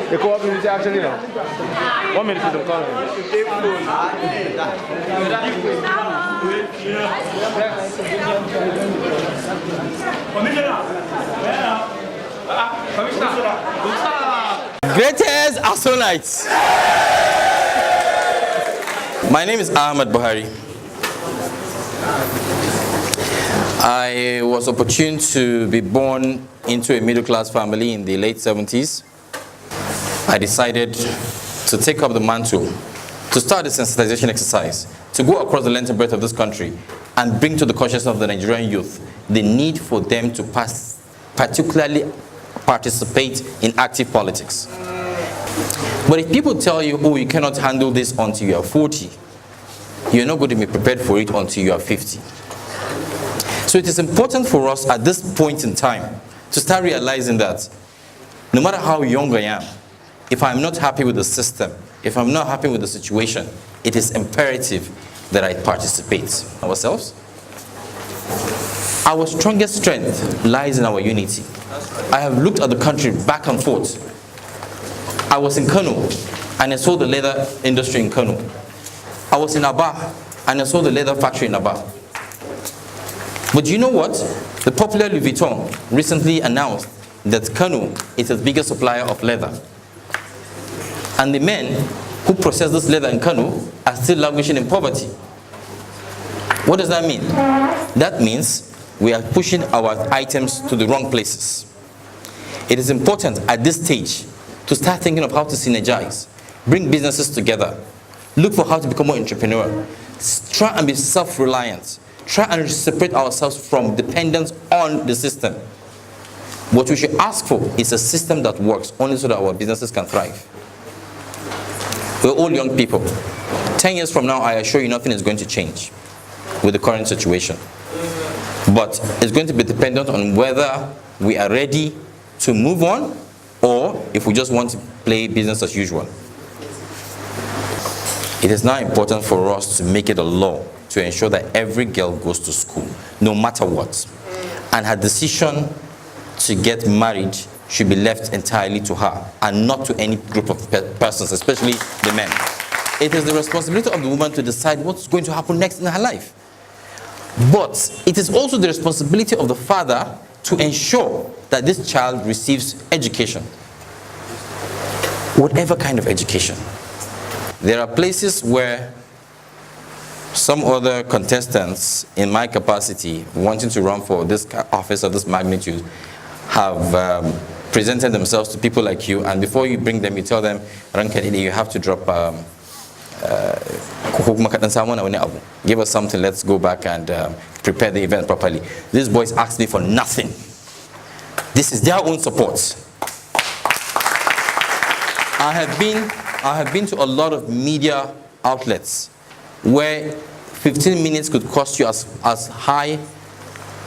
The co-op actually now. 1 minute to the call. Greatest Asonites. My name is Ahmed Buhari. I was opportune to be born into a middle-class family in the late 70s. I decided to take up the mantle, to start a sensitization exercise, to go across the length and breadth of this country and bring to the consciousness of the Nigerian youth the need for them to particularly participate in active politics. But if people tell you, oh, you cannot handle this until you are 40, you're not going to be prepared for it until you are 50. So it is important for us at this point in time to start realizing that no matter how young I am, if I'm not happy with the system, if I'm not happy with the situation, it is imperative that I participate ourselves. Our strongest strength lies in our unity. I have looked at the country back and forth. I was in Kano and I saw the leather industry in Kano. I was in Aba and I saw the leather factory in Aba. But you know what? The popular Louis Vuitton recently announced that Kano is its biggest supplier of leather. And the men who process this leather in Kano are still languishing in poverty. What does that mean? That means we are pushing our items to the wrong places. It is important at this stage to start thinking of how to synergize, bring businesses together, look for how to become more entrepreneurial, try and be self-reliant, try and separate ourselves from dependence on the system. What we should ask for is a system that works only so that our businesses can thrive. We're all young people. 10 years from now, I assure you nothing is going to change with the current situation. But it's going to be dependent on whether we are ready to move on or if we just want to play business as usual. It is now important for us to make it a law to ensure that every girl goes to school, no matter what. And her decision to get married should be left entirely to her and not to any group of persons, especially the men. It is the responsibility of the woman to decide what's going to happen next in her life. But it is also the responsibility of the father to ensure that this child receives education. Whatever kind of education. There are places where some other contestants in my capacity wanting to run for this office of this magnitude have presented themselves to people like you, and before you bring them, you tell them, you have to drop give us something, let's go back and prepare the event properly. These boys asked me for nothing. This is their own support. I have been to a lot of media outlets where 15 minutes could cost you as high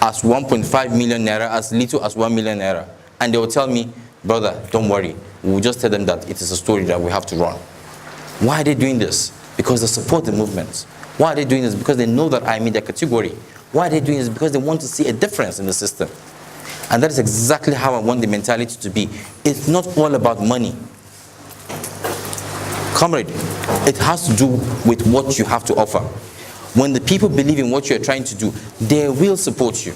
as 1.5 million naira, as little as 1 million naira. And they will tell me, brother, don't worry. We'll just tell them that it is a story that we have to run. Why are they doing this? Because they support the movement. Why are they doing this? Because they know that I'm in their category. Why are they doing this? Because they want to see a difference in the system. And that is exactly how I want the mentality to be. It's not all about money. Comrade, it has to do with what you have to offer. When the people believe in what you're trying to do, they will support you.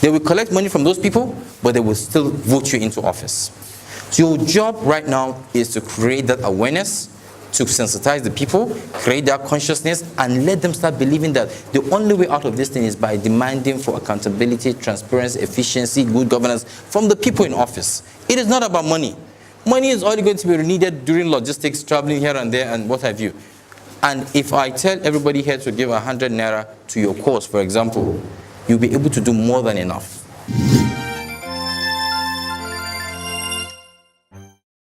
They will collect money from those people, but they will still vote you into office. So your job right now is to create that awareness, to sensitize the people, create that consciousness, and let them start believing that the only way out of this thing is by demanding for accountability, transparency, efficiency, good governance from the people in office. It is not about money. Money is only going to be needed during logistics, traveling here and there, and what have you. And if I tell everybody here to give 100 naira to your cause, for example, you'll be able to do more than enough.